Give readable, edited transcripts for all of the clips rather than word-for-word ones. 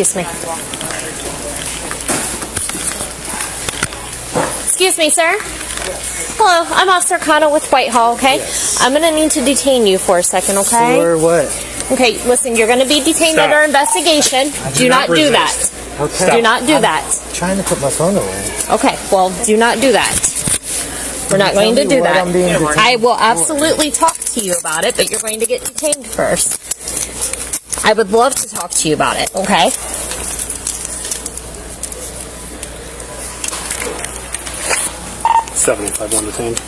Excuse me. Excuse me, sir. Hello, I'm Officer Connell with Whitehall, okay? Yes. I'm going to need to detain you for a second, okay? For what? Okay, listen, you're going to be detained under investigation. Do not do that. Okay. Do not do that. I'm trying to put my phone away. Okay, well, do not do that. We're not going to do that. I will absolutely talk to you about it, but you're going to get detained first. I would love to talk to you about it, okay? $75 detained.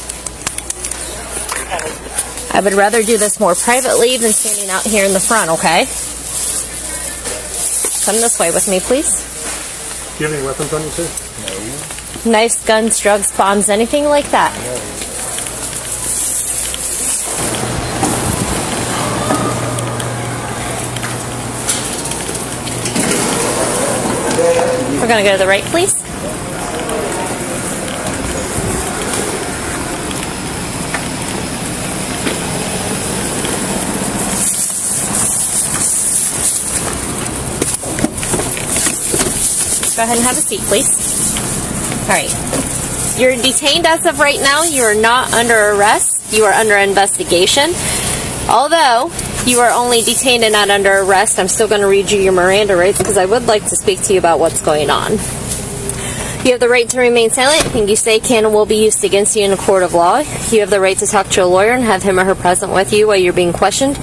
I would rather do this more privately than standing out here in the front, okay? Come this way with me, please. Do you have any weapons on you, too? No. Knives, guns, drugs, bombs, anything like that? No. We're going to go to the right, please. Go ahead and have a seat, please. All right. You're detained as of right now. You are not under arrest. You are under investigation. Although you are only detained and not under arrest, I'm still going to read you your Miranda rights because I would like to speak to you about what's going on. You have the right to remain silent. Anything you say can and will be used against you in a court of law. You have the right to talk to a lawyer and have him or her present with you while you're being questioned.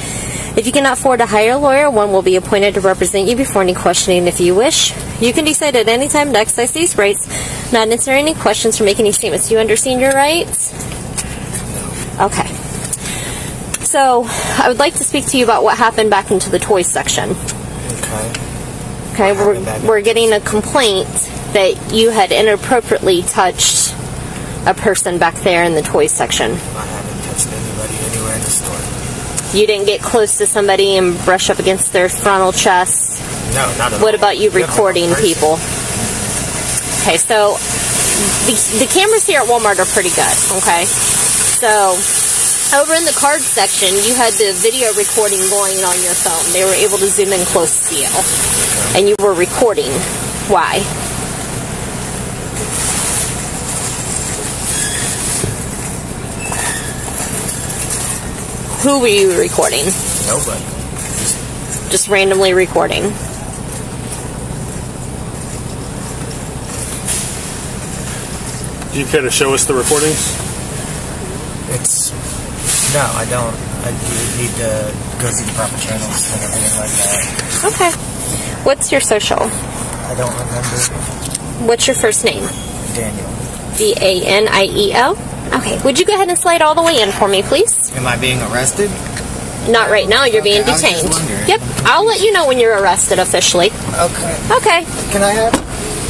If you cannot afford to hire a lawyer, one will be appointed to represent you before any questioning if you wish. You can decide at any time to exercise these rights, not answer any questions or make any statements. Do you understand your rights? Okay. So, I would like to speak to you about what happened back into the toys section. Okay, we're getting a complaint that you had inappropriately touched a person back there in the toys section. I haven't touched anybody anywhere in the store. You didn't get close to somebody and brush up against their frontal chest? No, not at all. What about you recording people? Okay, so the cameras here at Walmart are pretty good, okay? So, over in the card section, you had the video recording going on your phone. They were able to zoom in close to you. And you were recording. Why? Who were you recording? Nobody. Just randomly recording. Do you care to show us the recordings? No, I don't. I need to go through the proper channels and everything like that. Okay. What's your social? I don't remember. What's your first name? Daniel. Daniel. Okay. Would you go ahead and slide all the way in for me, please? Am I being arrested? Not right now. You're being I was just detained. wondering. Yep. I'll let you know when you're arrested officially. Okay. Okay. Can I have?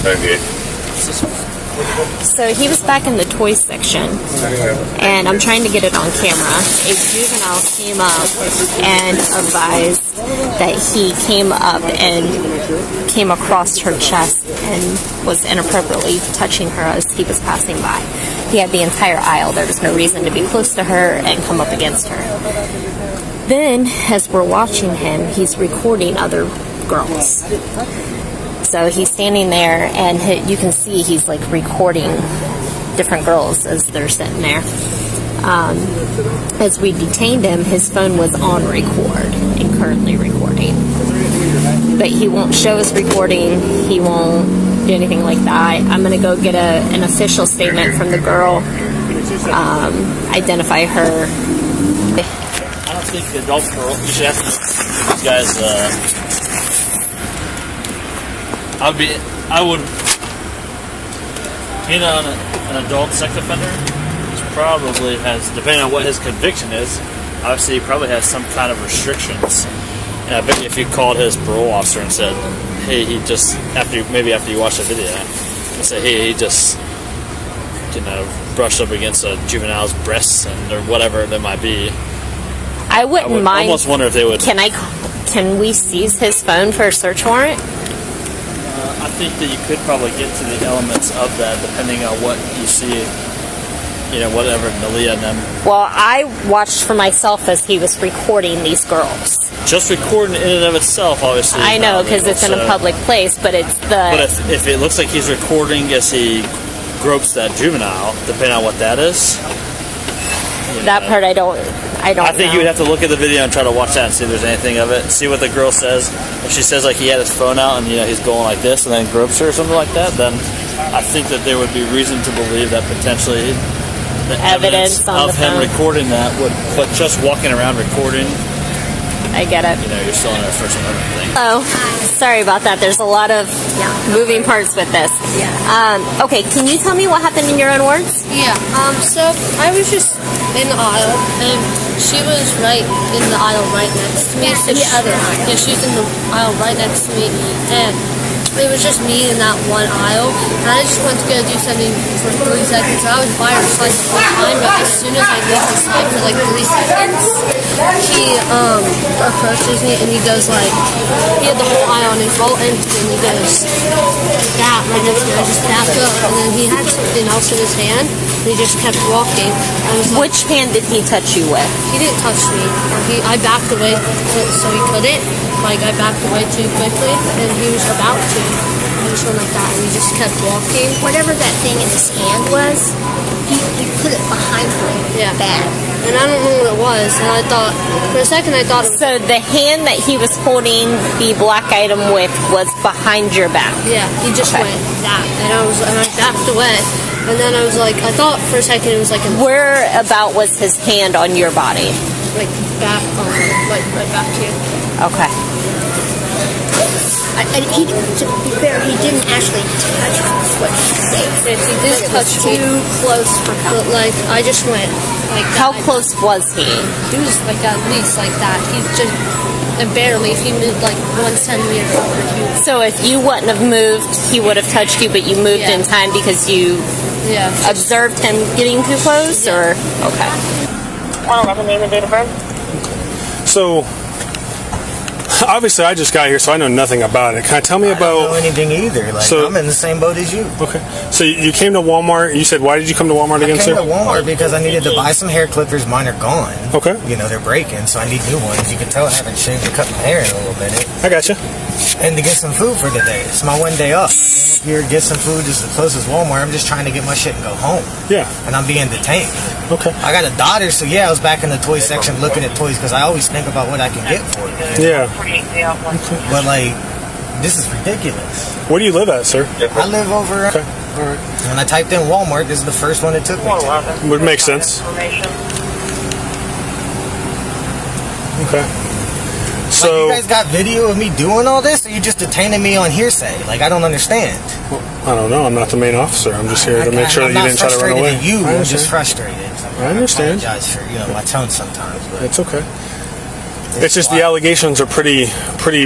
Okay. So he was back in the toy section, and I'm trying to get it on camera. A juvenile came up and advised that he came up and came across her chest and was inappropriately touching her as he was passing by. He had the entire aisle. There was no reason to be close to her and come up against her. Then, as we're watching him, he's recording other girls. So he's standing there, and you can see he's like recording different girls as they're sitting there. As we detained him, his phone was on record and currently recording. But he won't show us recording. He won't do anything like that. I'm going to go get an official statement from the girl, identify her. I don't think the adult girl, you should ask these guys, I would, being an adult sex offender, probably has, depending on what his conviction is, obviously he probably has some kind of restrictions. And I bet if you called his parole officer and said, hey, he just, after you watch the video, and say, hey, he just, brushed up against a juvenile's breasts or whatever that might be. I would mind. Almost wonder if they would. Can we seize his phone for a search warrant? I think that you could probably get to the elements of that depending on what you see. whatever, Nalia and them. Well, I watched for myself as he was recording these girls. Just recording in and of itself, obviously. I know, because it's in a public place, but it's the... But if it looks like he's recording as he gropes that juvenile, depending on what that is... That part I don't I think know. you would have to look at the video and try to watch that and see if there's anything of it. See what the girl says. If she says like he had his phone out and he's going like this and then gropes her or something like that, then I think that there would be reason to believe that potentially the evidence on of the him phone. recording that would. But just walking around recording, I get it. you're still in a First Amendment thing. Oh, sorry about that. There's a lot of moving parts with this. Okay, can you tell me what happened in your own words? Yeah, so I was just in the aisle, and she was right in the aisle right next to me. So the other aisle. Yeah, she was in the aisle right next to me, and it was just me in that one aisle, and I just went to go do something for 3 seconds. So I was by her side the whole time, but as soon as I moved aside for like 3 seconds, he approaches me, and he goes like, he had the whole aisle on his all empty, and he goes, that right next to me. I just backed up, and then he had something else in his hand, and he just kept walking. I was like, Which hand did he touch you with? he didn't touch me. I backed away so he couldn't. Like, I backed away too quickly, and he was about to. I just went like that, and he just kept walking. Whatever that thing in his hand was, he put it behind her. Yeah. Bad. And I don't know what it was, and I thought, for a second I thought it was, So the hand that he was holding the black item with was behind your back. yeah, he just Okay. went that, and I backed away, and then I was like, I thought for a second it was like Where about was his hand on your body? like back on, like right back here. Okay. And he, to be fair, he didn't actually touch her. What she said. He did touch me too close for but like I just went like that. How close was he? He was like at least like that. He just and barely. If he moved like 1 centimeter forward, he was, So if you wouldn't have moved, he would have touched you, but you moved Yeah. in time because you yeah. observed him getting too close, or okay. Name and date of birth. So, obviously, I just got here, so I know nothing about it. Can I tell me I don't know about? anything either. Like, So- I'm in the same boat as you. Okay. So you came to Walmart. You said, why did you come to Walmart I again, came sir? to Walmart because I needed to buy some hair clippers. Mine are gone. Okay. They're breaking, so I need new ones. You can tell I haven't shaved or cut my hair in a little bit. I gotcha. And to get some food for the day. It's my one day off. I came up here, get some food. This is the closest Walmart. I'm just trying to get my shit and go home. Yeah. And I'm being detained. Okay. I got a daughter, so yeah, I was back in the toy section looking at toys because I always think about what I can get for it. Yeah. But like, this is ridiculous. Where do you live at, sir? I live over. Okay. All right. When I typed in Walmart, this is the first one it took me to. Would make sense. Okay. Like, So you guys got video of me doing all this, or you just detaining me on hearsay? Like, I don't understand. I don't know. I'm not the main officer. I'm just here to make sure that you didn't try to run away. At you, I I'm just understand. frustrated. I understand. I apologize for my tone sometimes, but It's okay. It's just the allegations are pretty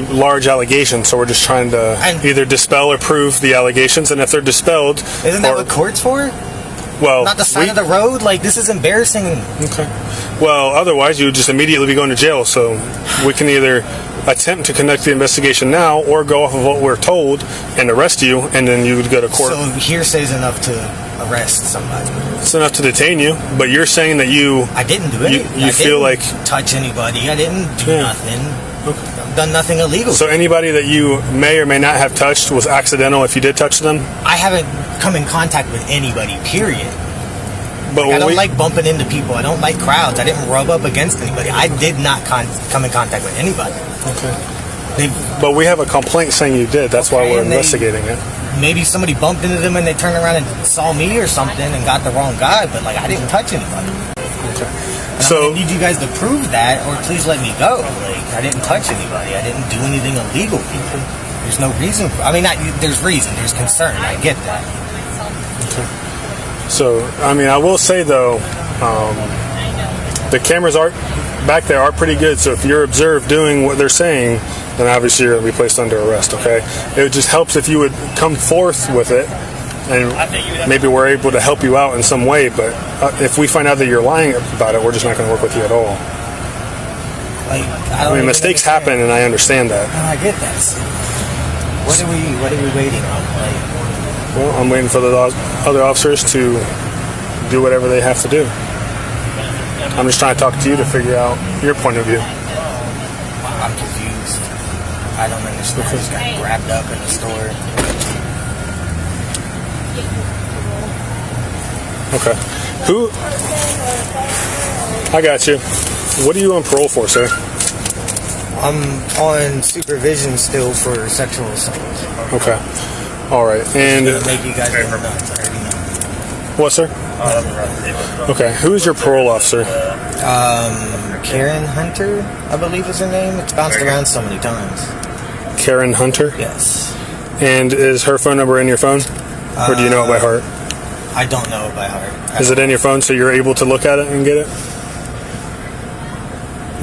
large allegations, so we're just trying to And- either dispel or prove the allegations, and if they're dispelled, isn't that or- what court's for? well, Not the side of the road? Like, this is embarrassing. Okay. Well, otherwise you would just immediately be going to jail. So we can either attempt to conduct the investigation now, or go off of what we're told and arrest you, and then you would go to court. So hearsay's enough to arrest somebody. It's enough to detain you, but you're saying that you. I didn't do anything. You I feel didn't like- touch anybody. I didn't do Yeah. nothing. I've done nothing illegal. So anybody that you may or may not have touched was accidental if you did touch them. I haven't come in contact with anybody, period. But I when don't like bumping into people. I don't like crowds. I didn't rub up against anybody. I did not come in contact with anybody. Okay. They, But we have a complaint saying you did. That's why Okay, we're and they- investigating it. maybe somebody bumped into them and they turned around and saw me or something and got the wrong guy, but like, I didn't touch anybody. Okay. And So- I'm gonna need you guys to prove that, or please let me go. Like, I didn't touch anybody. I didn't do anything illegal. There's no reason. There's reason. There's concern. I get that. So, I mean, I will say though, the cameras are back there are pretty good. So if you're observed doing what they're saying, then obviously you're going to be placed under arrest. Okay. It just helps if you would come forth with it, and maybe we're able to help you out in some way. But if we find out that you're lying about it, we're just not going to work with you at all. Like, I mean, mistakes happen, and I understand that. No, I get that. What are we waiting on? Like, Well, I'm waiting for the other officers to do whatever they have to do. I'm just trying to talk to you to figure out your point of view. I'm confused. I don't understand. I just got grabbed up in the store. Okay. Who? I got you. What are you on parole for, sir? I'm on supervision still for sexual assault. Okay. All right. And It's gonna make you guys go nuts. I already know. what, sir? Okay. Who is your parole officer? Karen Hunter, I believe is her name. It's bounced around so many times. Karen Hunter. Yes. And is her phone number in your phone, or do you know it by heart? I don't know it by heart. Is it in your phone so you're able to look at it and get it?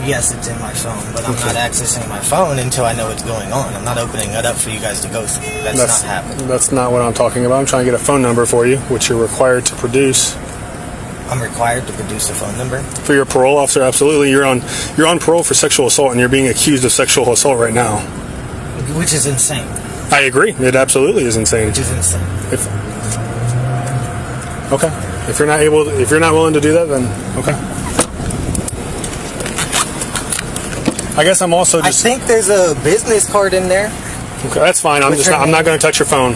Yes, it's in my phone, but I'm not accessing my phone until I know what's going on. I'm not opening it up for you guys to go through. That's not happening. That's not what I'm talking about. I'm trying to get a phone number for you, which you're required to produce. I'm required to produce a phone number? For your parole officer, absolutely. You're on parole for sexual assault, and you're being accused of sexual assault right now. Which is insane. I agree. It absolutely is insane. Which is insane. Okay. If you're not willing to do that, then okay. I guess I'm also just. I think there's a business card in there. Okay, that's fine. I'm not going to touch your phone.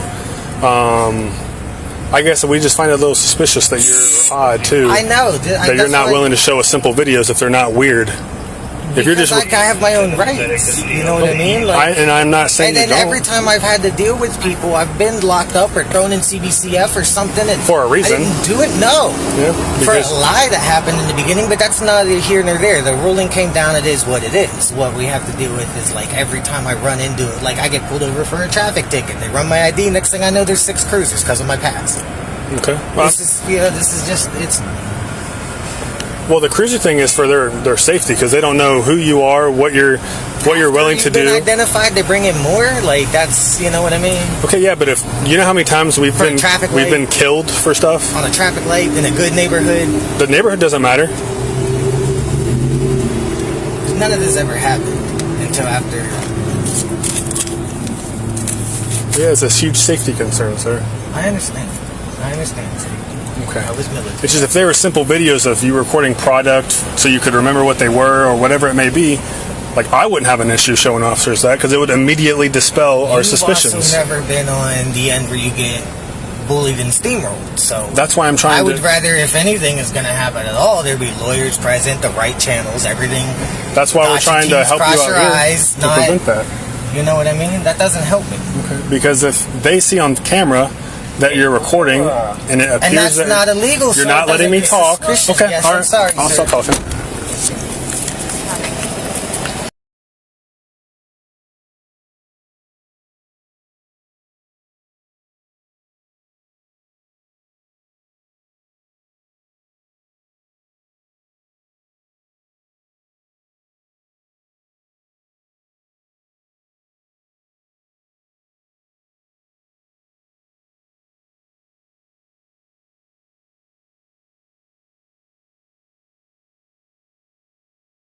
I guess we just find it a little suspicious that you're odd too. I know that you're not willing to show us simple videos if they're not weird. If you're just, I have my own rights. You know what I mean? And I'm not saying. And then every time I've had to deal with people, I've been locked up or thrown in CBCF or something. And for a reason. I didn't do it. No. Yeah, for a lie that happened in the beginning, but that's neither here nor there. The ruling came down. It is what it is. What we have to deal with is like every time I run into it, like I get pulled over for a traffic ticket. They run my ID. Next thing I know, there's 6 cruisers because of my past. Okay. Well, Well, the cruiser thing is for their safety because they don't know who you are, what you're willing to do. Identified, they bring in more. Like that's, you know what I mean. Okay, yeah, but if you know how many times we've been killed for stuff on a traffic light in a good neighborhood. The neighborhood doesn't matter. None of this ever happened until after. Yeah, it's a huge safety concern, sir. I understand. Okay. I was military. It's just if they were simple videos of you recording product so you could remember what they were or whatever it may be, like I wouldn't have an issue showing officers that because it would immediately dispel our suspicions. You've also never been on the end where you get bullied and steamrolled, so that's why I'm trying. I would rather, if anything is going to happen at all, there be lawyers present, the right channels, everything. That's why we're trying to help you out here to prevent that. You know what I mean? That doesn't help me. Okay. Because if they see on camera that you're recording and it appears and that's that not illegal, you're not letting me talk. Okay, yes, all right. I'm sorry, I'll stop talking.